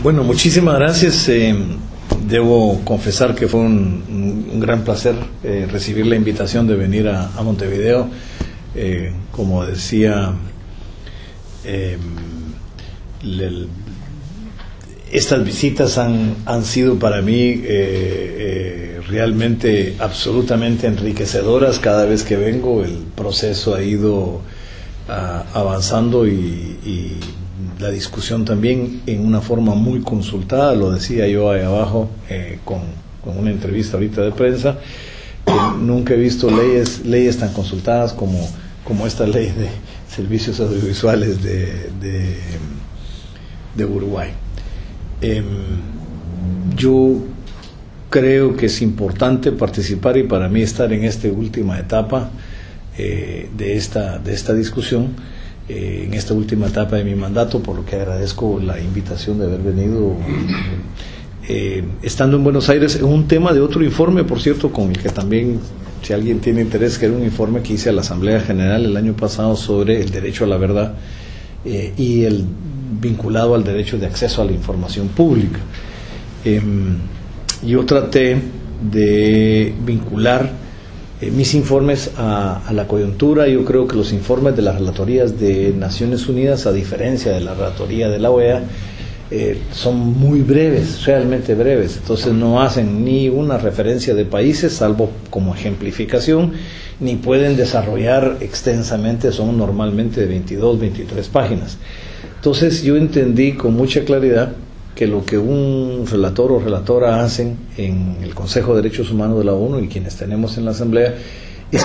Bueno, muchísimas gracias. Debo confesar que fue un gran placer recibir la invitación de venir a Montevideo. Como decía, estas visitas han sido para mí realmente absolutamente enriquecedoras. Cada vez que vengo el proceso ha ido avanzando y la discusión también en una forma muy consultada. Lo decía yo ahí abajo con una entrevista ahorita de prensa, que nunca he visto leyes tan consultadas como esta ley de servicios audiovisuales de Uruguay. Yo creo que es importante participar, y para mí estar en esta última etapa de esta discusión, en esta última etapa de mi mandato, por lo que agradezco la invitación de haber venido estando en Buenos Aires, en un tema de otro informe, por cierto, con el que también, si alguien tiene interés, que era un informe que hice a la Asamblea General el año pasado sobre el derecho a la verdad y el vinculado al derecho de acceso a la información pública. Yo traté de vincular mis informes a la coyuntura. Yo creo que los informes de las relatorías de Naciones Unidas, a diferencia de la relatoría de la OEA, son muy breves, realmente breves. Entonces no hacen ni una referencia de países, salvo como ejemplificación, ni pueden desarrollar extensamente, son normalmente de 22, 23 páginas. Entonces yo entendí con mucha claridad que lo que un relator o relatora hacen en el Consejo de Derechos Humanos de la ONU y quienes tenemos en la Asamblea es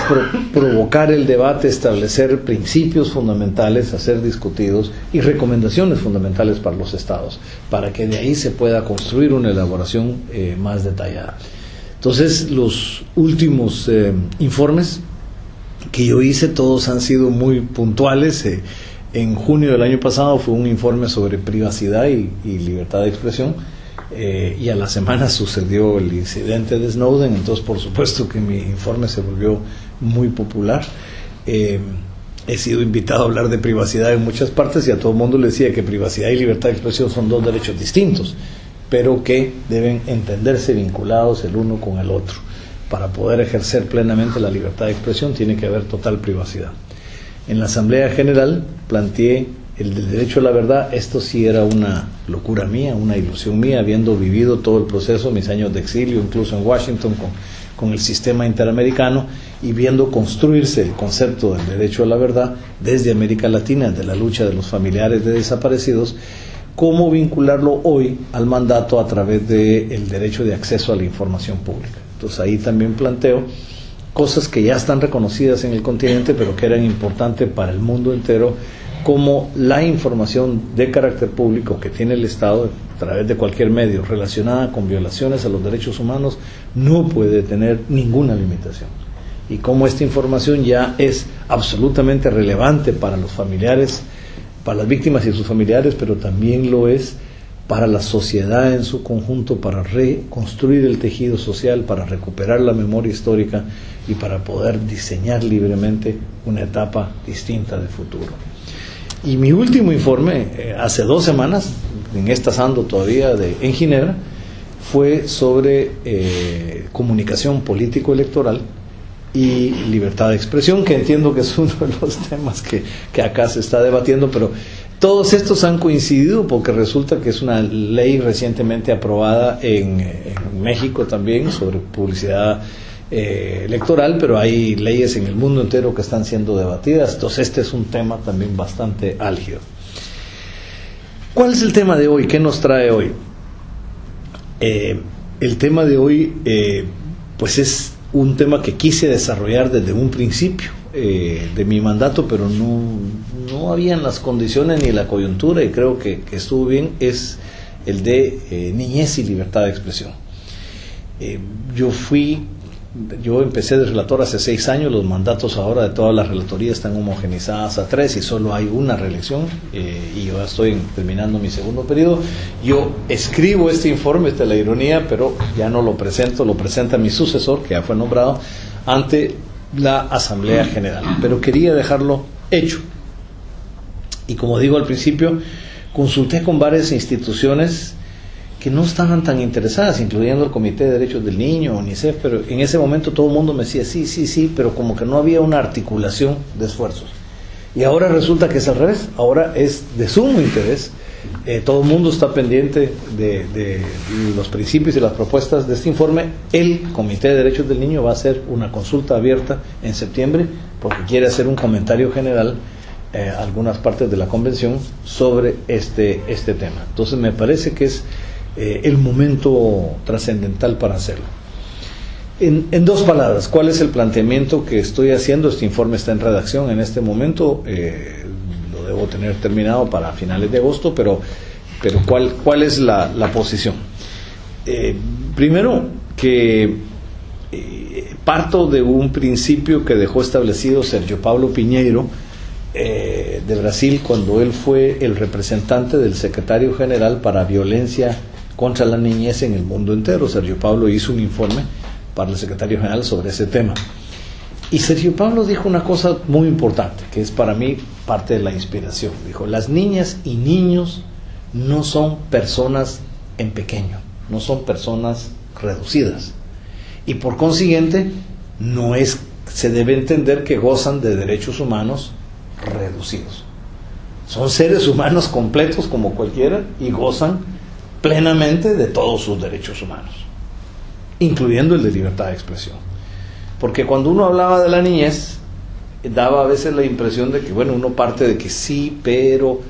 provocar el debate, establecer principios fundamentales a ser discutidos y recomendaciones fundamentales para los estados, para que de ahí se pueda construir una elaboración más detallada. Entonces, los últimos informes que yo hice, todos han sido muy puntuales. En junio del año pasado fue un informe sobre privacidad y libertad de expresión, y a la semana sucedió el incidente de Snowden. Entonces, por supuesto que mi informe se volvió muy popular. He sido invitado a hablar de privacidad en muchas partes, y a todo el mundo le decía que privacidad y libertad de expresión son dos derechos distintos, pero que deben entenderse vinculados el uno con el otro. Para poder ejercer plenamente la libertad de expresión tiene que haber total privacidad. En la Asamblea General planteé el del derecho a la verdad. Esto sí era una locura mía, una ilusión mía, habiendo vivido todo el proceso, mis años de exilio, incluso en Washington, con el sistema interamericano, y viendo construirse el concepto del derecho a la verdad desde América Latina, de la lucha de los familiares de desaparecidos, cómo vincularlo hoy al mandato a través del derecho de acceso a la información pública. Entonces ahí también planteo cosas que ya están reconocidas en el continente, pero que eran importantes para el mundo entero, como la información de carácter público que tiene el Estado a través de cualquier medio relacionada con violaciones a los derechos humanos no puede tener ninguna limitación, y cómo esta información ya es absolutamente relevante para los familiares, para las víctimas y sus familiares, pero también lo es para la sociedad en su conjunto, para reconstruir el tejido social, para recuperar la memoria histórica y para poder diseñar libremente una etapa distinta de futuro. Y mi último informe, hace 2 semanas, en esta ando todavía en Ginebra, fue sobre comunicación político-electoral y libertad de expresión, que entiendo que es uno de los temas que acá se está debatiendo, pero todos estos han coincidido porque resulta que es una ley recientemente aprobada en México también sobre publicidad electoral, pero hay leyes en el mundo entero que están siendo debatidas. Entonces este es un tema también bastante álgido. ¿Cuál es el tema de hoy? ¿Qué nos trae hoy? El tema de hoy pues es un tema que quise desarrollar desde un principio de mi mandato, pero no habían las condiciones ni la coyuntura, y creo que estuvo bien. Es el de niñez y libertad de expresión. Yo empecé de relator hace 6 años. Los mandatos ahora de todas las relatorías están homogenizadas a 3 y solo hay una reelección, y yo estoy terminando mi segundo periodo. Yo escribo este informe, esta es la ironía, pero ya no lo presento, lo presenta mi sucesor, que ya fue nombrado, ante la Asamblea General, pero quería dejarlo hecho. Y como digo al principio, consulté con varias instituciones que no estaban tan interesadas, incluyendo el Comité de Derechos del Niño, UNICEF, pero en ese momento todo el mundo me decía sí, pero como que no había una articulación de esfuerzos. Y ahora resulta que es al revés, ahora es de sumo interés. Todo el mundo está pendiente de los principios y las propuestas de este informe. El Comité de Derechos del Niño va a hacer una consulta abierta en septiembre porque quiere hacer un comentario general a algunas partes de la convención sobre este tema. Entonces me parece que es el momento trascendental para hacerlo. En dos palabras, ¿cuál es el planteamiento que estoy haciendo? Este informe está en redacción en este momento, lo debo tener terminado para finales de agosto, pero ¿cuál es la posición? Primero, que parto de un principio que dejó establecido Sergio Paulo Pinheiro de Brasil cuando él fue el representante del secretario general para violencia contra la niñez en el mundo entero. Sergio Paulo hizo un informe para el secretario general sobre ese tema. Y Sergio Paulo dijo una cosa muy importante, que es para mí parte de la inspiración. Dijo, las niñas y niños no son personas en pequeño, no son personas reducidas. Y por consiguiente, se debe entender que gozan de derechos humanos reducidos. Son seres humanos completos como cualquiera y gozan plenamente de todos sus derechos humanos, incluyendo el de libertad de expresión. Porque cuando uno hablaba de la niñez, daba a veces la impresión de que, bueno, uno parte de que sí, pero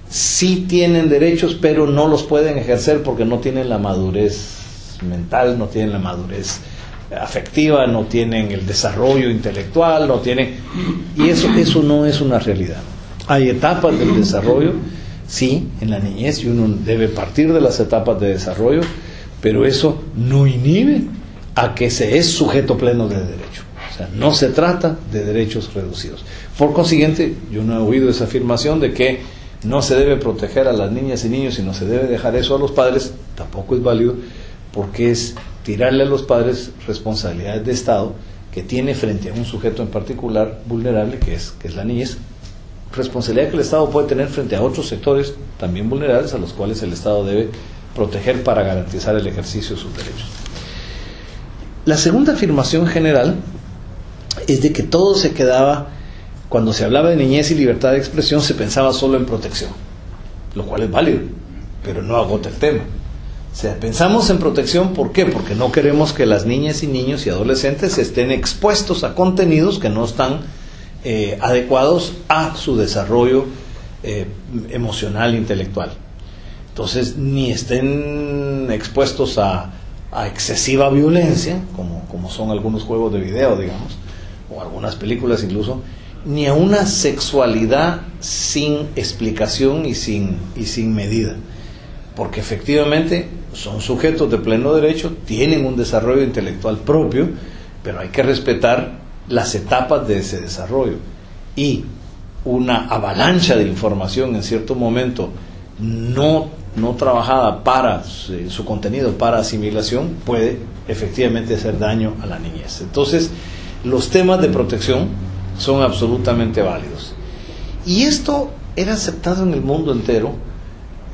sí tienen derechos, pero no los pueden ejercer porque no tienen la madurez mental, no tienen la madurez afectiva, no tienen el desarrollo intelectual, no tienen... Y eso no es una realidad. Hay etapas del desarrollo, sí, en la niñez, y uno debe partir de las etapas de desarrollo, pero eso no inhibe a que se es sujeto pleno de derecho. O sea, no se trata de derechos reducidos. Por consiguiente, yo no he oído esa afirmación de que no se debe proteger a las niñas y niños y no se debe dejar eso a los padres. Tampoco es válido, porque es tirarle a los padres responsabilidades de Estado que tiene frente a un sujeto en particular vulnerable, que es la niñez. Responsabilidad que el Estado puede tener frente a otros sectores también vulnerables, a los cuales el Estado debe proteger para garantizar el ejercicio de sus derechos. La segunda afirmación general es de que todo se quedaba, cuando se hablaba de niñez y libertad de expresión, se pensaba solo en protección, lo cual es válido, pero no agota el tema. O sea, pensamos en protección, ¿por qué? Porque no queremos que las niñas y niños y adolescentes estén expuestos a contenidos que no están adecuados a su desarrollo emocional e intelectual. Entonces, ni estén expuestos a excesiva violencia, como son algunos juegos de video, digamos, o algunas películas incluso, ni a una sexualidad sin explicación y sin medida. Porque efectivamente son sujetos de pleno derecho, tienen un desarrollo intelectual propio, pero hay que respetar las etapas de ese desarrollo. Y una avalancha de información en cierto momento no trabajada para su contenido, para asimilación, puede efectivamente hacer daño a la niñez. Entonces, los temas de protección son absolutamente válidos. Y esto era aceptado en el mundo entero,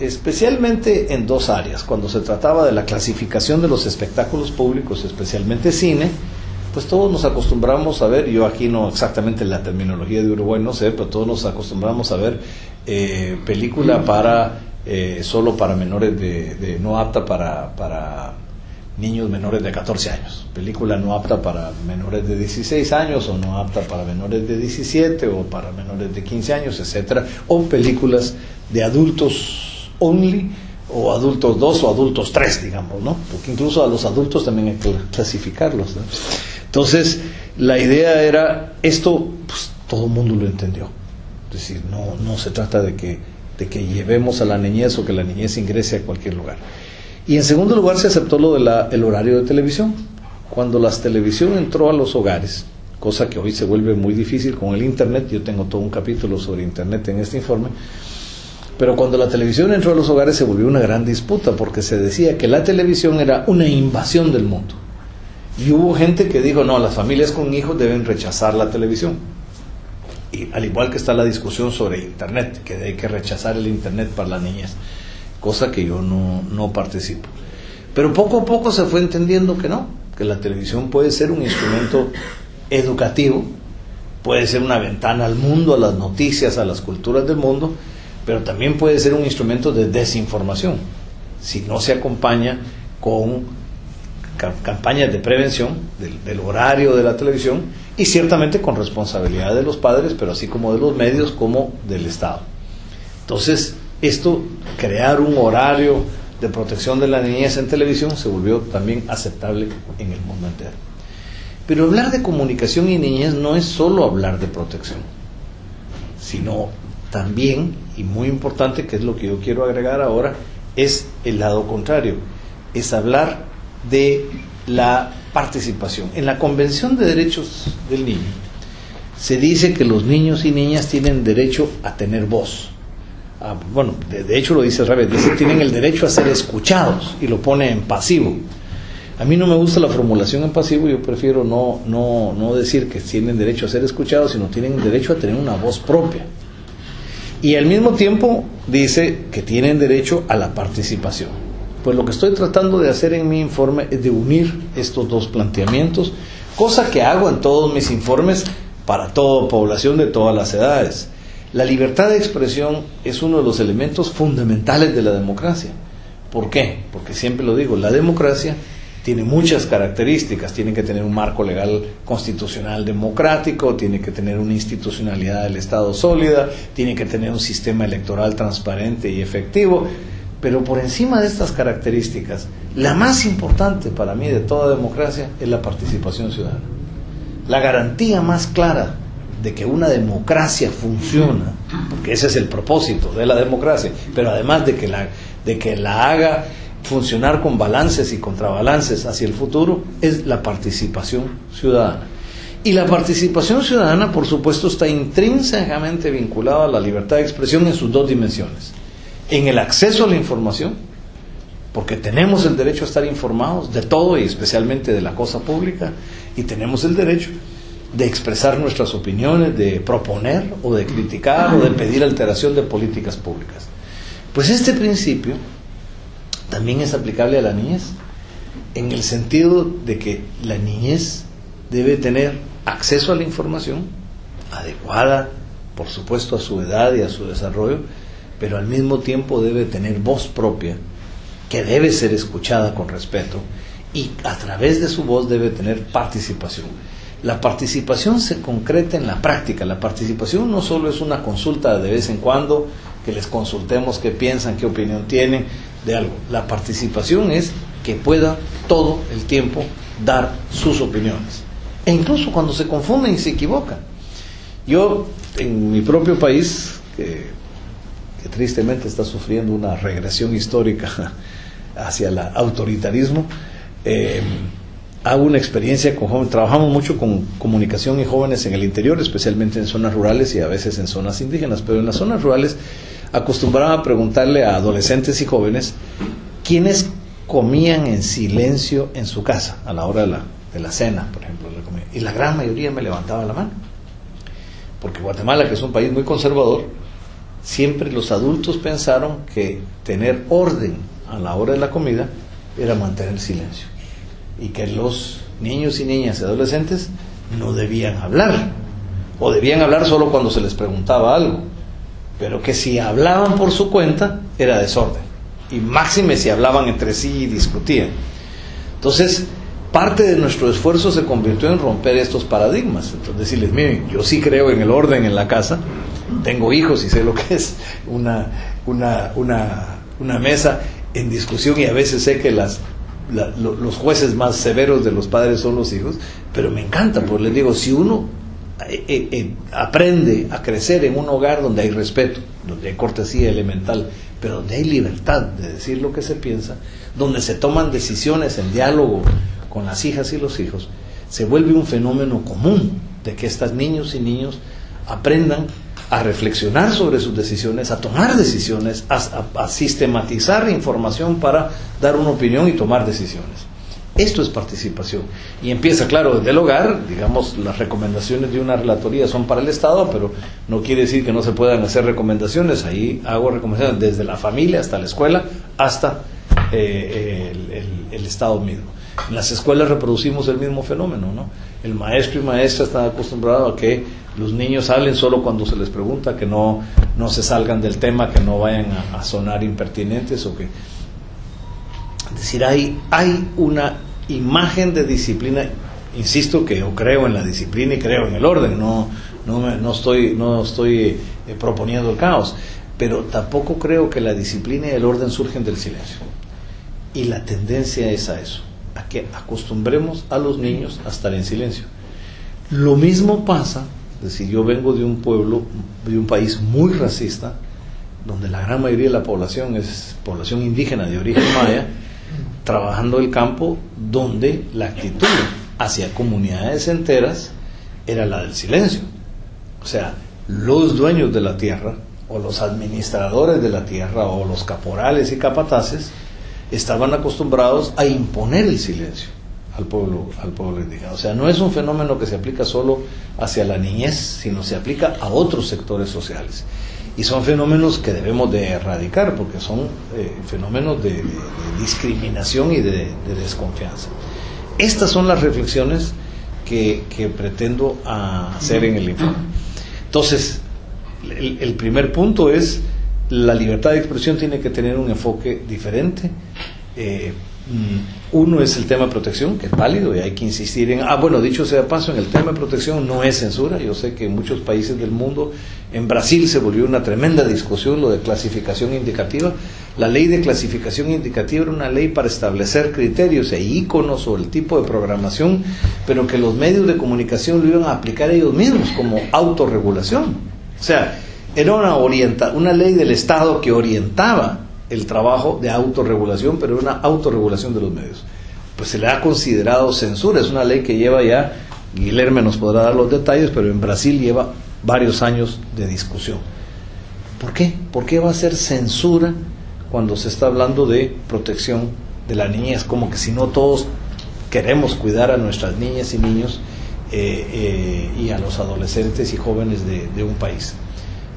especialmente en dos áreas. Cuando se trataba de la clasificación de los espectáculos públicos, especialmente cine, pues todos nos acostumbramos a ver, yo aquí no exactamente la terminología de Uruguay no sé, pero todos nos acostumbramos a ver película solo para menores no apta para niños menores de 14 años, película no apta para menores de 16 años, o no apta para menores de 17 o para menores de 15 años, etcétera, o películas de adultos only, o adultos 2 o adultos 3, digamos, ¿no? Porque incluso a los adultos también hay que clasificarlos, ¿no? Entonces, la idea era, esto, pues, todo el mundo lo entendió. Es decir, no se trata de que llevemos a la niñez o que la niñez ingrese a cualquier lugar. Y en segundo lugar se aceptó lo del horario de televisión. Cuando la televisión entró a los hogares, cosa que hoy se vuelve muy difícil con el Internet, yo tengo todo un capítulo sobre Internet en este informe, pero cuando la televisión entró a los hogares se volvió una gran disputa, porque se decía que la televisión era una invasión del mundo. Y hubo gente que dijo, no, las familias con hijos deben rechazar la televisión. Y al igual que está la discusión sobre Internet, que hay que rechazar el Internet para la niñez. cosa que yo no participo. Pero poco a poco se fue entendiendo que no, que la televisión puede ser un instrumento educativo, puede ser una ventana al mundo, a las noticias, a las culturas del mundo, pero también puede ser un instrumento de desinformación, si no se acompaña con campañas de prevención del horario de la televisión y ciertamente con responsabilidad de los padres, pero así como de los medios como del Estado. Entonces, crear un horario de protección de la niñez en televisión se volvió también aceptable en el mundo entero. Pero hablar de comunicación y niñez no es solo hablar de protección, sino también, y muy importante, que es lo que yo quiero agregar ahora, es el lado contrario, es hablar de la participación. En la Convención de Derechos del Niño se dice que los niños y niñas tienen derecho a tener voz. Bueno, de hecho lo dice al revés, dice tienen el derecho a ser escuchados y lo pone en pasivo. A mí no me gusta la formulación en pasivo, yo prefiero no decir que tienen derecho a ser escuchados, sino tienen derecho a tener una voz propia. Y al mismo tiempo dice que tienen derecho a la participación. Pues lo que estoy tratando de hacer en mi informe es de unir estos dos planteamientos, cosa que hago en todos mis informes para toda población de todas las edades. La libertad de expresión es uno de los elementos fundamentales de la democracia. ¿Por qué? Porque siempre lo digo, la democracia tiene muchas características, tiene que tener un marco legal constitucional democrático, tiene que tener una institucionalidad del Estado sólida, tiene que tener un sistema electoral transparente y efectivo, pero por encima de estas características, la más importante para mí de toda democracia es la participación ciudadana. La garantía más clara de que una democracia funciona, porque ese es el propósito de la democracia, pero además de que la haga funcionar con balances y contrabalances hacia el futuro, es la participación ciudadana. Y la participación ciudadana, por supuesto, está intrínsecamente vinculada a la libertad de expresión en sus dos dimensiones. En el acceso a la información, porque tenemos el derecho a estar informados de todo y especialmente de la cosa pública, y tenemos el derecho de expresar nuestras opiniones, de proponer o de criticar o de pedir alteración de políticas públicas. Pues este principio también es aplicable a la niñez, en el sentido de que la niñez debe tener acceso a la información adecuada, por supuesto, a su edad y a su desarrollo, pero al mismo tiempo debe tener voz propia, que debe ser escuchada con respeto, y a través de su voz debe tener participación. La participación se concreta en la práctica. La participación no solo es una consulta de vez en cuando, que les consultemos qué piensan, qué opinión tienen de algo. La participación es que puedan todo el tiempo dar sus opiniones, e incluso cuando se confunden y se equivocan. Yo, en mi propio país, que tristemente está sufriendo una regresión histórica hacia el autoritarismo, hago una experiencia con jóvenes. Trabajamos mucho con comunicación y jóvenes en el interior, especialmente en zonas rurales y a veces en zonas indígenas, pero en las zonas rurales acostumbraba a preguntarle a adolescentes y jóvenes quiénes comían en silencio en su casa a la hora de la cena, por ejemplo, y la gran mayoría me levantaba la mano, porque Guatemala, que es un país muy conservador, siempre los adultos pensaron que tener orden a la hora de la comida era mantener silencio, y que los niños y niñas y adolescentes no debían hablar, o debían hablar solo cuando se les preguntaba algo, pero que si hablaban por su cuenta era desorden, y máxime si hablaban entre sí y discutían. Entonces, parte de nuestro esfuerzo se convirtió en romper estos paradigmas. Entonces, decirles, miren, yo sí creo en el orden en la casa, tengo hijos y sé lo que es una mesa en discusión, y a veces sé que los jueces más severos de los padres son los hijos, pero me encanta, porque les digo, si uno aprende a crecer en un hogar donde hay respeto, donde hay cortesía elemental, pero donde hay libertad de decir lo que se piensa, donde se toman decisiones en diálogo con las hijas y los hijos, se vuelve un fenómeno común de que estos niños y niños aprendan a reflexionar sobre sus decisiones, a tomar decisiones, a sistematizar información para dar una opinión y tomar decisiones. Esto es participación. Y empieza, claro, desde el hogar. Digamos, las recomendaciones de una relatoría son para el Estado, pero no quiere decir que no se puedan hacer recomendaciones. Ahí hago recomendaciones desde la familia hasta la escuela, hasta el Estado mismo. En las escuelas reproducimos el mismo fenómeno, ¿no? El maestro y maestra están acostumbrados a que los niños hablen solo cuando se les pregunta, que no se salgan del tema, que no vayan a sonar impertinentes o que... Es decir, hay una imagen de disciplina. Insisto que yo creo en la disciplina y creo en el orden, no estoy proponiendo el caos, pero tampoco creo que la disciplina y el orden surgen del silencio. Y la tendencia es a eso, a que acostumbremos a los niños a estar en silencio. Lo mismo pasa, es decir, yo vengo de un pueblo, de un país muy racista, donde la gran mayoría de la población es población indígena de origen maya, trabajando el campo, donde la actitud hacia comunidades enteras era la del silencio. O sea, los dueños de la tierra, o los administradores de la tierra, o los caporales y capataces, estaban acostumbrados a imponer el silencio al pueblo indígena. O sea, no es un fenómeno que se aplica solo hacia la niñez, sino se aplica a otros sectores sociales. Y son fenómenos que debemos de erradicar, porque son fenómenos de discriminación y de desconfianza. Estas son las reflexiones que pretendo hacer en el informe. Entonces, el primer punto es: la libertad de expresión tiene que tener un enfoque diferente. Uno es el tema de protección, que es válido y hay que insistir en... dicho sea de paso, en el tema de protección no es censura. Yo sé que en muchos países del mundo, en Brasil se volvió una tremenda discusión lo de clasificación indicativa. La ley de clasificación indicativa era una ley para establecer criterios e íconos sobre el tipo de programación, pero que los medios de comunicación lo iban a aplicar ellos mismos como autorregulación. O sea, era una ley del Estado que orientaba el trabajo de autorregulación, pero una autorregulación de los medios. Pues se le ha considerado censura. Es una ley que lleva ya, Guilherme nos podrá dar los detalles, pero en Brasil lleva varios años de discusión. ¿Por qué? ¿Por qué va a ser censura cuando se está hablando de protección de la niñez? Como que si no todos queremos cuidar a nuestras niñas y niños y a los adolescentes y jóvenes de un país.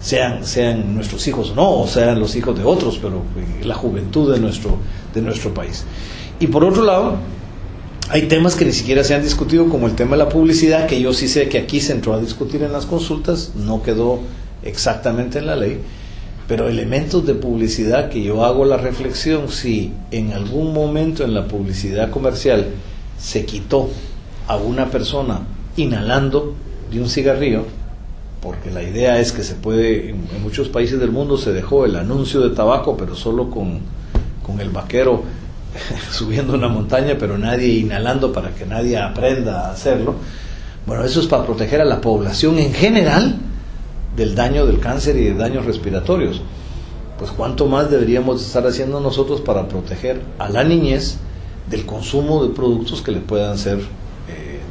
Sean nuestros hijos o no, o sean los hijos de otros, pero la juventud de nuestro país. Y por otro lado, hay temas que ni siquiera se han discutido, como el tema de la publicidad, que yo sí sé que aquí se entró a discutir en las consultas, no quedó exactamente en la ley, pero elementos de publicidad que yo hago la reflexión: si en algún momento en la publicidad comercial se quitó a una persona inhalando de un cigarrillo, porque la idea es que se puede, en muchos países del mundo se dejó el anuncio de tabaco, pero solo con el vaquero subiendo una montaña, pero nadie inhalando para que nadie aprenda a hacerlo. Bueno, eso es para proteger a la población en general del daño del cáncer y de daños respiratorios. Pues cuánto más deberíamos estar haciendo nosotros para proteger a la niñez del consumo de productos que le puedan ser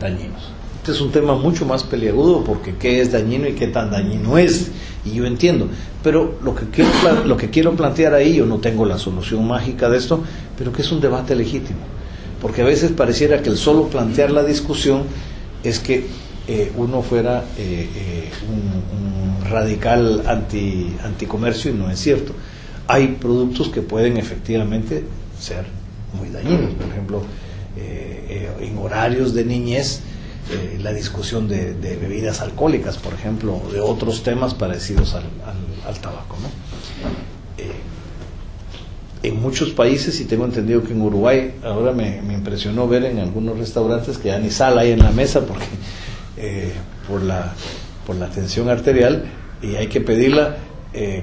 dañinos. Este es un tema mucho más peliagudo, porque qué es dañino y qué tan dañino es, y yo entiendo, pero lo que quiero plantear ahí, yo no tengo la solución mágica de esto, pero que es un debate legítimo, porque a veces pareciera que el solo plantear la discusión es que uno fuera un radical anticomercio, y no es cierto. Hay productos que pueden efectivamente ser muy dañinos, por ejemplo, en horarios de niñez, la discusión de bebidas alcohólicas, por ejemplo, o de otros temas parecidos al tabaco, ¿no? En muchos países, y tengo entendido que en Uruguay, ahora me impresionó ver en algunos restaurantes que ya ni sal hay en la mesa porque por la tensión arterial, y hay que pedirla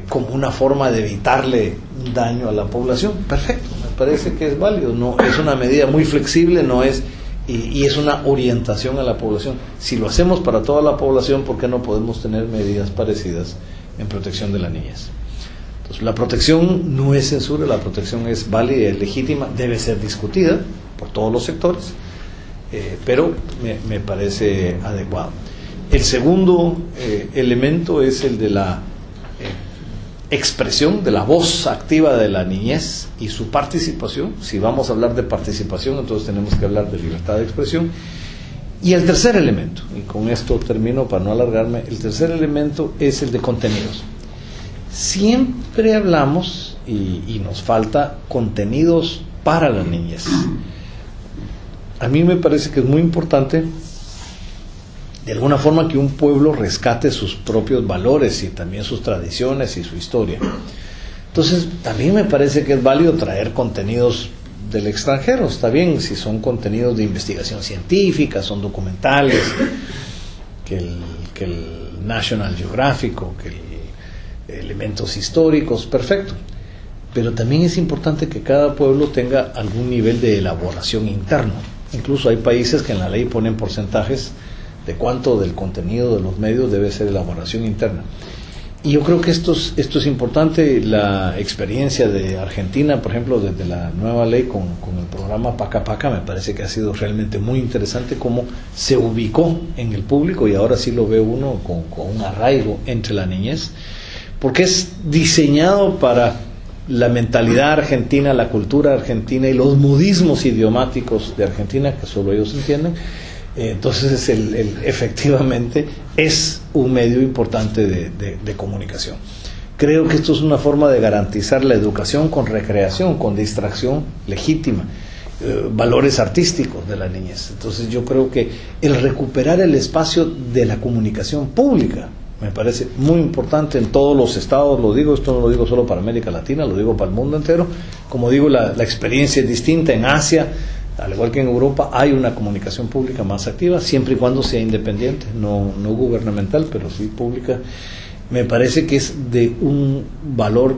como una forma de evitarle daño a la población. Perfecto, me parece que es válido, no es una medida muy flexible, no es... Y es una orientación a la población. Si lo hacemos para toda la población, ¿por qué no podemos tener medidas parecidas en protección de la niñez? Entonces, la protección no es censura, la protección es válida, es legítima, debe ser discutida por todos los sectores, pero me parece adecuado. El segundo elemento es el de expresión de la voz activa de la niñez y su participación. Si vamos a hablar de participación, entonces tenemos que hablar de libertad de expresión. Y el tercer elemento, y con esto termino para no alargarme, el tercer elemento es el de contenidos. Siempre hablamos y nos falta contenidos para la niñez. A mí me parece que es muy importante de alguna forma que un pueblo rescate sus propios valores y también sus tradiciones y su historia. Entonces también me parece que es válido traer contenidos del extranjero. Está bien si son contenidos de investigación científica, son documentales, que el National Geographic, que elementos históricos, perfecto. Pero también es importante que cada pueblo tenga algún nivel de elaboración interno. Incluso hay países que en la ley ponen porcentajes de cuánto del contenido de los medios debe ser elaboración interna. Y yo creo que esto es importante. La experiencia de Argentina, por ejemplo, desde la nueva ley con el programa Paca Paca, me parece que ha sido realmente muy interesante cómo se ubicó en el público, y ahora sí lo ve uno con un arraigo entre la niñez, porque es diseñado para la mentalidad argentina, la cultura argentina y los modismos idiomáticos de Argentina, que solo ellos entienden. Entonces efectivamente es un medio importante de comunicación. Creo que esto es una forma de garantizar la educación con recreación, con distracción legítima, valores artísticos de la niñez. Entonces yo creo que el recuperar el espacio de la comunicación pública me parece muy importante en todos los estados. Lo digo, esto no lo digo solo para América Latina, lo digo para el mundo entero. Como digo, la experiencia es distinta. En Asia, al igual que en Europa, hay una comunicación pública más activa, siempre y cuando sea independiente, no gubernamental, pero sí pública. Me parece que es de un valor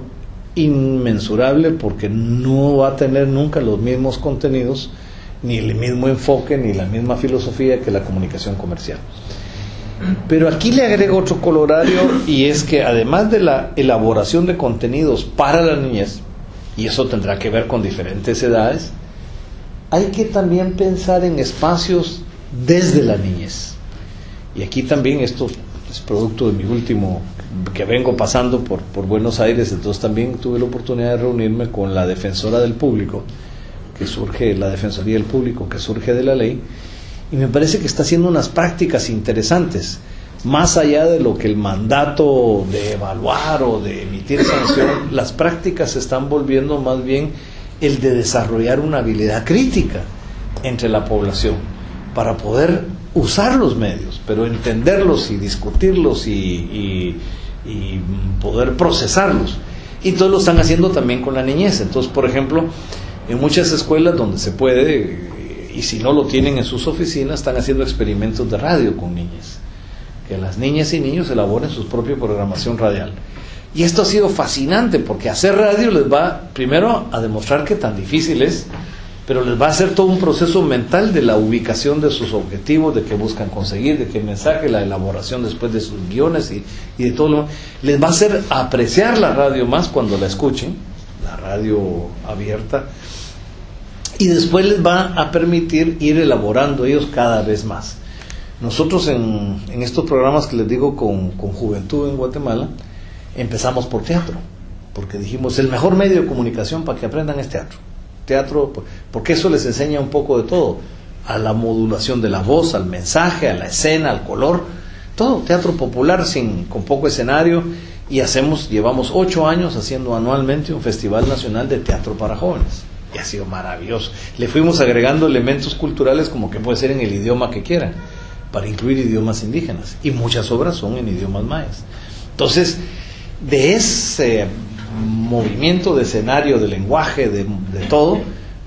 inmensurable, porque no va a tener nunca los mismos contenidos, ni el mismo enfoque, ni la misma filosofía que la comunicación comercial. Pero aquí le agrego otro colorario, y es que además de la elaboración de contenidos para la niñez, y eso tendrá que ver con diferentes edades, hay que también pensar en espacios desde la niñez. Y aquí también esto es producto de mi último, que vengo pasando por Buenos Aires, entonces también tuve la oportunidad de reunirme con la defensora del público, que surge, la Defensoría del Público, que surge de la ley, y me parece que está haciendo unas prácticas interesantes, más allá de lo que el mandato de evaluar o de emitir sanción. Las prácticas se están volviendo más bien el de desarrollar una habilidad crítica entre la población para poder usar los medios, pero entenderlos y discutirlos y poder procesarlos. Y todos lo están haciendo también con la niñez. Entonces, por ejemplo, en muchas escuelas donde se puede, y si no lo tienen en sus oficinas, están haciendo experimentos de radio con niñas, que las niñas y niños elaboren su propia programación radial. Y esto ha sido fascinante, porque hacer radio les va primero a demostrar qué tan difícil es, pero les va a hacer todo un proceso mental de la ubicación de sus objetivos, de qué buscan conseguir, de qué mensaje, la elaboración después de sus guiones y de todo lo. Les va a hacer apreciar la radio más cuando la escuchen, la radio abierta, y después les va a permitir ir elaborando ellos cada vez más. Nosotros en estos programas que les digo con Juventud en Guatemala, empezamos por teatro, porque dijimos, el mejor medio de comunicación para que aprendan es teatro, porque eso les enseña un poco de todo, a la modulación de la voz, al mensaje, a la escena, al color, todo, teatro popular con poco escenario. Y llevamos 8 años haciendo anualmente un Festival Nacional de Teatro para Jóvenes, y ha sido maravilloso. Le fuimos agregando elementos culturales, como que puede ser en el idioma que quieran, para incluir idiomas indígenas, y muchas obras son en idiomas mayas. Entonces, de ese movimiento de escenario, de lenguaje, de todo,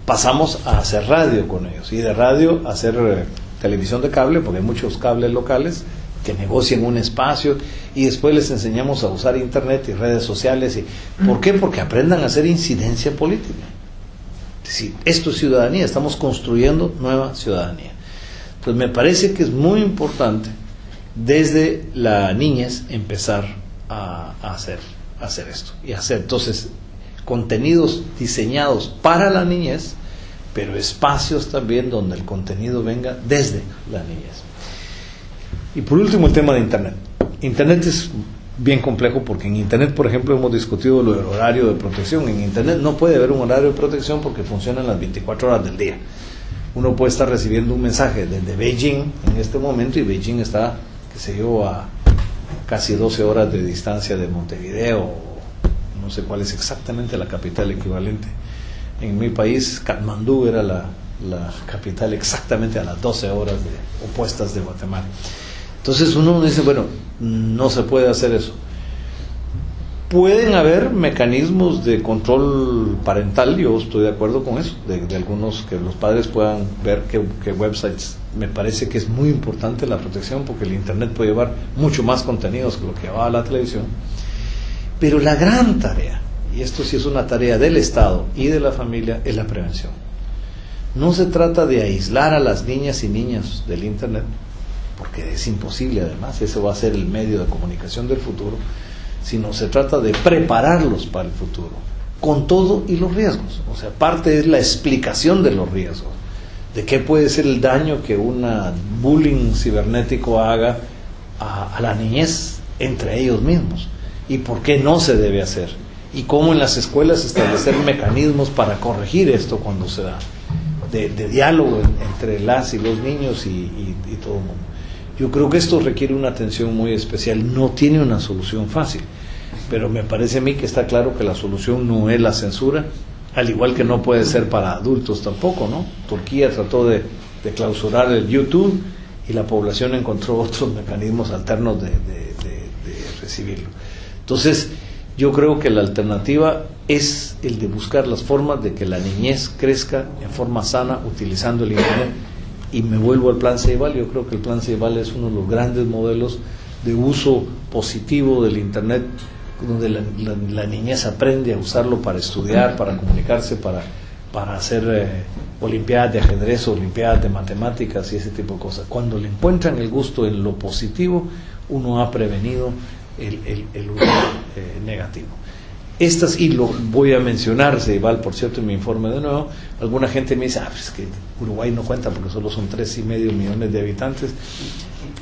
pasamos a hacer radio con ellos, y de radio a hacer televisión de cable, porque hay muchos cables locales que negocian un espacio, y después les enseñamos a usar internet y redes sociales. ¿Por qué? Porque aprendan a hacer incidencia política. Es decir, esto es ciudadanía, estamos construyendo nueva ciudadanía. Entonces me parece que es muy importante desde la niñez empezar a hacer esto, y hacer entonces contenidos diseñados para la niñez, pero espacios también donde el contenido venga desde la niñez. Y por último, el tema de internet. Internet es bien complejo, porque en Internet, por ejemplo, hemos discutido lo del horario de protección. En Internet no puede haber un horario de protección porque funcionan las 24 horas del día. Uno puede estar recibiendo un mensaje desde Beijing en este momento, y Beijing está, qué sé yo, a casi 12 horas de distancia de Montevideo, no sé cuál es exactamente la capital equivalente. En mi país, Katmandú era la capital exactamente a las 12 horas opuestas de Guatemala. Entonces uno dice, bueno, no se puede hacer eso. Pueden haber mecanismos de control parental, yo estoy de acuerdo con eso, de algunos, que los padres puedan ver qué websites. Me parece que es muy importante la protección, porque el Internet puede llevar mucho más contenidos que lo que llevaba la televisión. Pero la gran tarea, y esto sí es una tarea del Estado y de la familia, es la prevención. No se trata de aislar a las niñas y niños del Internet, porque es imposible, además, ese va a ser el medio de comunicación del futuro, sino se trata de prepararlos para el futuro, con todo y los riesgos. O sea, parte es la explicación de los riesgos, de qué puede ser el daño que una bullying cibernético haga a la niñez entre ellos mismos, y por qué no se debe hacer, y cómo en las escuelas establecer mecanismos para corregir esto cuando se da, de diálogo entre las y los niños y todo el mundo. Yo creo que esto requiere una atención muy especial, no tiene una solución fácil, pero me parece a mí que está claro que la solución no es la censura, al igual que no puede ser para adultos tampoco, ¿no? Turquía trató de clausurar el YouTube, y la población encontró otros mecanismos alternos de recibirlo. Entonces, yo creo que la alternativa es el de buscar las formas de que la niñez crezca en forma sana utilizando el Internet. Y me vuelvo al Plan Ceibal. Yo creo que el Plan Ceibal es uno de los grandes modelos de uso positivo del Internet, donde la niñez aprende a usarlo para estudiar, para comunicarse, para hacer olimpiadas de ajedrez, olimpiadas de matemáticas y ese tipo de cosas. Cuando le encuentran el gusto en lo positivo, uno ha prevenido el uso negativo. Estas, y lo voy a mencionar, Ceibal, por cierto, en mi informe de nuevo. Alguna gente me dice, pues es que Uruguay no cuenta porque solo son 3,5 millones de habitantes.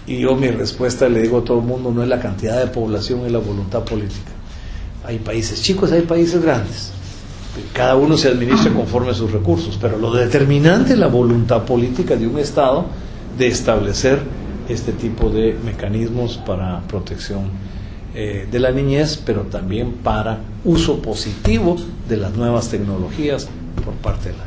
Y yo, mi respuesta, le digo a todo el mundo, no es la cantidad de población, es la voluntad política. Hay países chicos, hay países grandes. Cada uno se administra conforme a sus recursos, pero lo determinante es la voluntad política de un Estado de establecer este tipo de mecanismos para protección de la niñez, pero también para uso positivo de las nuevas tecnologías por parte de la